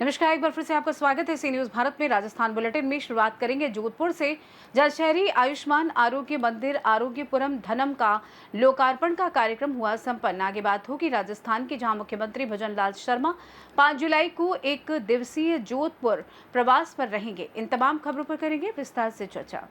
नमस्कार, एक बार फिर से आपका स्वागत है सी न्यूज भारत में। राजस्थान बुलेटिन में शुरुआत करेंगे जोधपुर से, जहाँ शहरी आयुष्मान आरोग्य मंदिर आरोग्यपुरम धनम का लोकार्पण का कार्यक्रम हुआ संपन्न। आगे बात होगी राजस्थान की, जहां मुख्यमंत्री भजनलाल शर्मा 5 जुलाई को एक दिवसीय जोधपुर प्रवास पर रहेंगे। इन तमाम खबरों पर करेंगे विस्तार से चर्चा।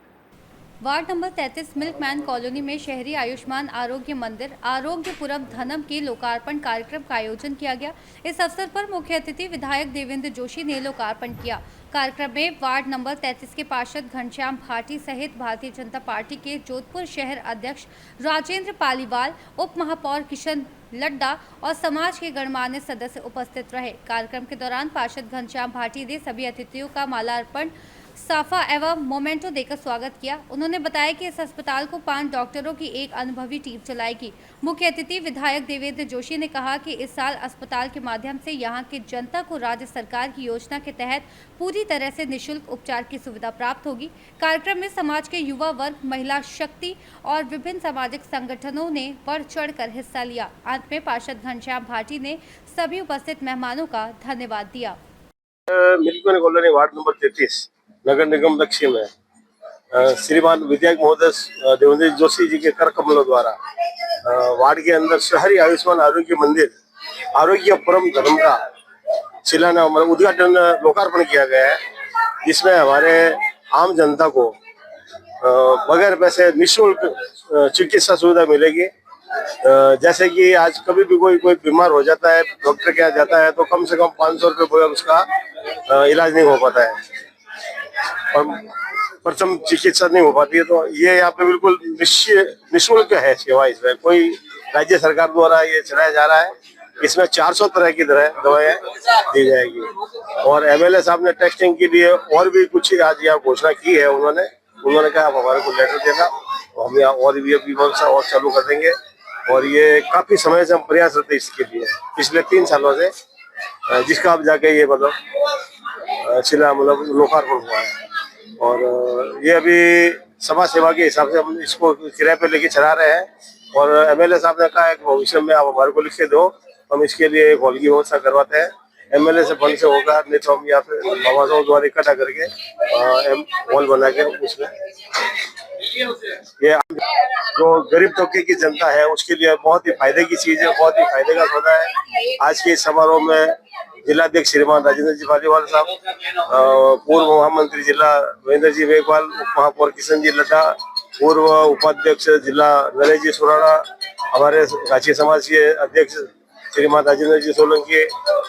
वार्ड नंबर 33 मिल्कमैन कॉलोनी में शहरी आयुष्मान आरोग्य मंदिर आरोग्यपुरम धनम के लोकार्पण कार्यक्रम का आयोजन किया गया। इस अवसर पर मुख्य अतिथि विधायक देवेंद्र जोशी ने लोकार्पण किया। कार्यक्रम में वार्ड नंबर 33 के पार्षद घनश्याम भाटी सहित भारतीय जनता पार्टी के जोधपुर शहर अध्यक्ष राजेंद्र पालीवाल, उप महापौर किशन लड्डा और समाज के गणमान्य सदस्य उपस्थित रहे। कार्यक्रम के दौरान पार्षद घनश्याम भाटी ने सभी अतिथियों का मालार्पण, साफा एवं मोमेंटो देकर स्वागत किया। उन्होंने बताया कि इस अस्पताल को 5 डॉक्टरों की एक अनुभवी टीम चलाएगी। मुख्य अतिथि विधायक देवेंद्र जोशी ने कहा कि इस साल अस्पताल के माध्यम से यहां की जनता को राज्य सरकार की योजना के तहत पूरी तरह से निःशुल्क उपचार की सुविधा प्राप्त होगी। कार्यक्रम में समाज के युवा वर्ग, महिला शक्ति और विभिन्न सामाजिक संगठनों ने बढ़ चढ़कर हिस्सा लिया। अंत में पार्षद घनश्याम भाटी ने सभी उपस्थित मेहमानों का धन्यवाद दिया। मिल्कमैन कॉलोनी वार्ड नंबर 33 नगर निगम दक्षिण में श्रीमान विधायक महोदय देवेंद्र जोशी जी के कर कमलों द्वारा वार्ड के अंदर शहरी आयुष्मान आरोग्य मंदिर आरोग्यपुरम धर्म का शिलान्यास उद्घाटन लोकार्पण किया गया है, जिसमें हमारे आम जनता को बगैर पैसे निःशुल्क चिकित्सा सुविधा मिलेगी। जैसे कि आज कभी भी कोई बीमार हो जाता है, डॉक्टर के यहाँ जाता है तो कम से कम 500 रुपये बगैर उसका इलाज नहीं हो पाता है और प्रथम चिकित्सा नहीं हो पाती है। तो ये यहाँ पे बिल्कुल निःशुल्क है सेवा। इसमें कोई राज्य सरकार द्वारा ये चलाया जा रहा है। इसमें 400 तरह की दवाएं दी जाएगी और एमएलए साहब ने टेस्टिंग के लिए और भी कुछ आज यहाँ घोषणा की है। उन्होंने कहा आप हमारे को लेटर देना, तो हम यहाँ और भी व्यवस्था और चालू कर देंगे। और ये काफी समय से हम प्रयासरत इसके लिए पिछले 3 सालों से, जिसका अब जाके ये मतलब लोकार्पण हुआ है। और ये अभी समाज सेवा के हिसाब से हम इसको किराए पे लेके चला रहे हैं। और एमएलए साहब ने कहा है कि भविष्य में आप हमारे को लिख के दो, हम इसके लिए एक हॉल की व्यवस्था करवाते हैं। एमएलए से फंड से होगा, नहीं तो हम यहाँ पे आवासों द्वारा इकट्ठा करके हॉल बना के उसमें ये जो गरीब तबके की जनता है उसके लिए बहुत ही फायदे की चीज है, बहुत ही फायदे का सौदा है। आज के समारोह में जिलाध्यक्ष श्रीमान राजेंद्र जी पालीवाल साहब, पूर्व महामंत्री जिला महेंद्र जी मेघवाल, उप महापौर किशन जी लड्डा, पूर्व उपाध्यक्ष जिला नरेश जी सुराणा, हमारे रांची समाज के अध्यक्ष श्रीमान राजेंद्र जी सोलंकी,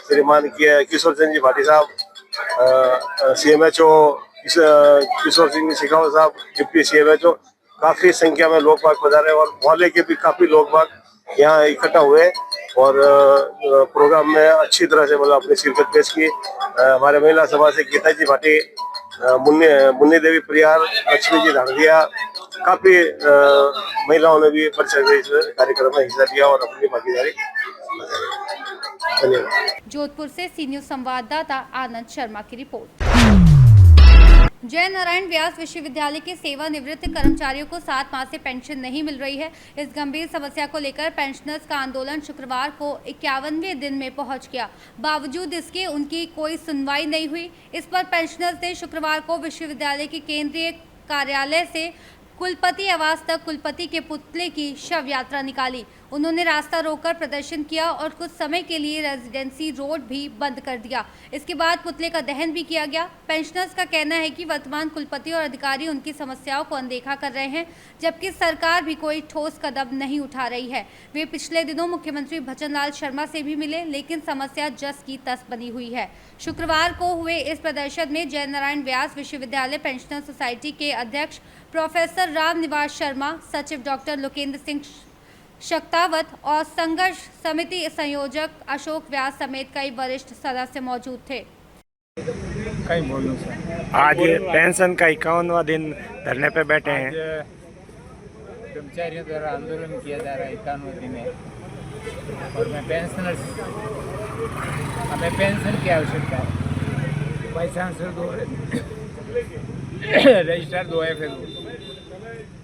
श्रीमान किशोर चंद जी भाटी साहब, CMHO किशोर सिंह शेखावत साहब, डिप्टी CMHO, काफी संख्या में लोग बाग पधारे और मोहल्ले के भी काफी लोग बाग यहाँ इकट्ठा हुए और प्रोग्राम में अच्छी तरह से मतलब अपनी शिरकत पेश की। हमारे महिला सभा से गीता जी भाटी, मुन्नी देवी परियार, लक्ष्मी जी धांधिया, काफी महिलाओं ने भी इस कार्यक्रम में हिस्सा लिया और अपनी भागीदारी। धन्यवाद। जोधपुर से सी न्यूज संवाददाता आनंद शर्मा की रिपोर्ट। जय नारायण व्यास विश्वविद्यालय के सेवानिवृत्त कर्मचारियों को 7 माह से पेंशन नहीं मिल रही है। इस गंभीर समस्या को लेकर पेंशनर्स का आंदोलन शुक्रवार को 51वें दिन में पहुंच गया। बावजूद इसके उनकी कोई सुनवाई नहीं हुई। इस पर पेंशनर्स ने शुक्रवार को विश्वविद्यालय के केंद्रीय कार्यालय से कुलपति आवास तक कुलपति के पुतले की शव यात्रा निकाली। उन्होंने रास्ता रोककर प्रदर्शन किया और कुछ समय के लिए रेजिडेंसी रोड भी बंद कर दिया। इसके बाद पुतले का दहन भी किया गया। पेंशनर्स का कहना है कि वर्तमान कुलपति और अधिकारी उनकी समस्याओं को अनदेखा कर रहे हैं, जबकि सरकार भी कोई ठोस कदम नहीं उठा रही है। वे पिछले दिनों मुख्यमंत्री भजनलाल शर्मा से भी मिले, लेकिन समस्या जस की तस बनी हुई है। शुक्रवार को हुए इस प्रदर्शन में जय नारायण व्यास विश्वविद्यालय पेंशनर सोसाइटी के अध्यक्ष प्रोफेसर राम निवास शर्मा, सचिव डॉक्टर लोकेंद्र सिंह शक्तावत और संघर्ष समिति संयोजक अशोक व्यास समेत कई वरिष्ठ सदस्य मौजूद थे। आज पेंशन का 51वां दिन धरने पे बैठे हैं। कर्मचारियों द्वारा आंदोलन किया जा रहा है 51वें दिन है और मैं पेंशनर, हमें पेंशन की आवश्यकता है। वाइस चांसलर 2 रजिस्ट्रार 2 FA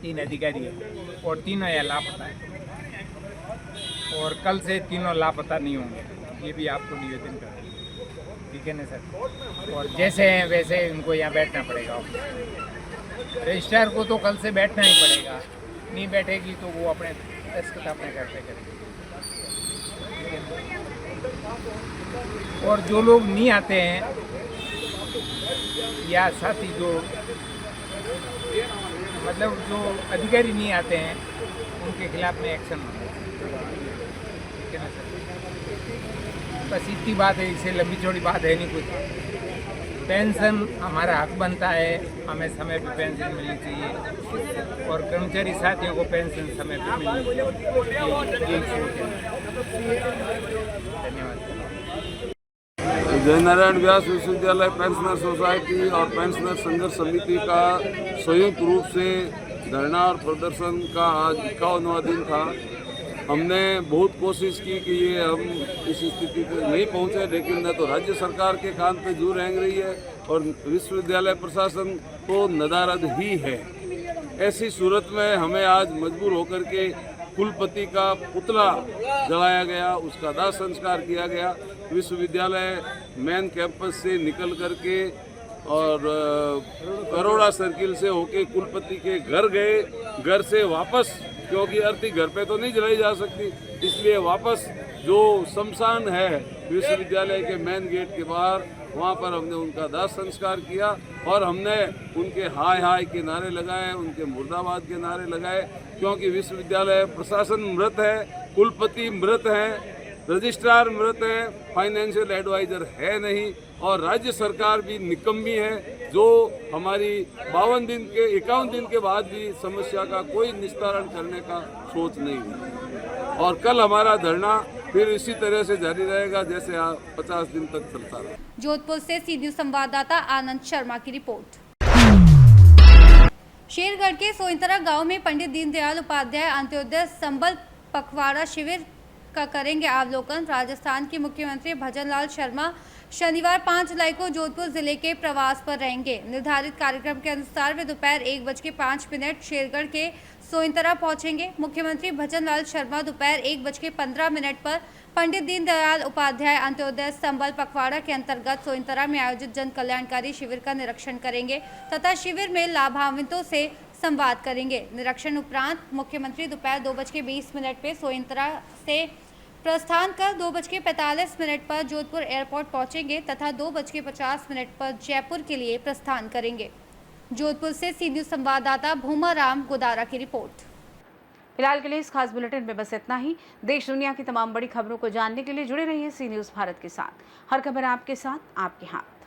3 अधिकारी है और 3 यहाँ लापता है और कल से 3 लापता नहीं होंगे। ये भी आपको निवेदन कर ठीक है ना सर। और जैसे हैं वैसे उनको यहाँ बैठना पड़ेगा ऑफिस। रजिस्ट्रार को तो कल से बैठना ही पड़ेगा, नहीं बैठेगी तो वो अपने दस्तखत अपने घर पे करेगी। और जो लोग नहीं आते हैं या साथी जो मतलब जो अधिकारी नहीं आते हैं उनके खिलाफ में एक्शन होगा, ठीक है ना सर। बस इतनी बात है, इससे लंबी चौड़ी बात है नहीं कुछ। पेंशन हमारा हक बनता है, हमें समय पे पेंशन मिलनी चाहिए और कर्मचारी साथियों को पेंशन समय पे मिलनी चाहिए, ये सोच है। धन्यवाद। जयनारायण व्यास विश्वविद्यालय पेंशनर सोसाइटी और पेंशनर संघर्ष समिति का संयुक्त रूप से धरना और प्रदर्शन का आज 51वां दिन था। हमने बहुत कोशिश की कि ये हम इस स्थिति पे नहीं पहुंचे, लेकिन न तो राज्य सरकार के कान पे जू रेंग रही है और विश्वविद्यालय प्रशासन तो नदारद ही है। ऐसी सूरत में हमें आज मजबूर होकर के कुलपति का पुतला जलाया गया, उसका दाह संस्कार किया गया। विश्वविद्यालय मेन कैंपस से निकल करके और करोड़ा सर्किल से होके कुलपति के घर गए। घर से वापस, क्योंकि अर्थी घर पे तो नहीं जलाई जा सकती, इसलिए वापस जो शमशान है विश्वविद्यालय के मेन गेट के बाहर, वहाँ पर हमने उनका दाह संस्कार किया और हमने उनके हाय हाय के नारे लगाए, उनके मुर्दाबाद के नारे लगाए, क्योंकि विश्वविद्यालय प्रशासन मृत है, कुलपति मृत हैं, रजिस्ट्रार मृत है, फाइनेंशियल एडवाइजर है नहीं और राज्य सरकार भी निकम्मी है, जो हमारी 51 दिन के बाद भी समस्या का कोई निस्तारण करने का सोच नहीं है। और कल हमारा धरना फिर इसी तरह से जारी रहेगा जैसे 50 दिन तक चलता रहा। जोधपुर से सी न्यूज संवाददाता आनंद शर्मा की रिपोर्ट। शेरगढ़ के सोइंतरा गांव में पंडित दीनदयाल उपाध्याय अंत्योदय संबल पखवाड़ा शिविर का करेंगे अवलोकन। राजस्थान के मुख्यमंत्री भजनलाल शर्मा शनिवार 5 जुलाई को जोधपुर जिले के प्रवास पर रहेंगे। निर्धारित कार्यक्रम के अनुसार वे दोपहर 1:05 शेरगढ़ के सोइंतरा पहुंचेंगे। मुख्यमंत्री भजनलाल शर्मा दोपहर 1:15 पर पंडित दीनदयाल उपाध्याय अंत्योदय संबल पखवाड़ा के अंतर्गत सोइंतरा में आयोजित जन कल्याणकारी शिविर का निरीक्षण करेंगे तथा शिविर में लाभान्वितों से संवाद करेंगे। निरीक्षण उपरांत मुख्यमंत्री दोपहर 2:20 पे सोइंतरा से प्रस्थान कर 2:45 पर जोधपुर एयरपोर्ट पहुंचेंगे तथा 2:50 पर जयपुर के लिए प्रस्थान करेंगे। जोधपुर से सी न्यूज संवाददाता भूमाराम गोदारा की रिपोर्ट। फिलहाल के लिए इस खास बुलेटिन में बस इतना ही। देश दुनिया की तमाम बड़ी खबरों को जानने के लिए जुड़े रहिए सी न्यूज भारत के साथ। हर खबर आपके साथ, आपके हाथ।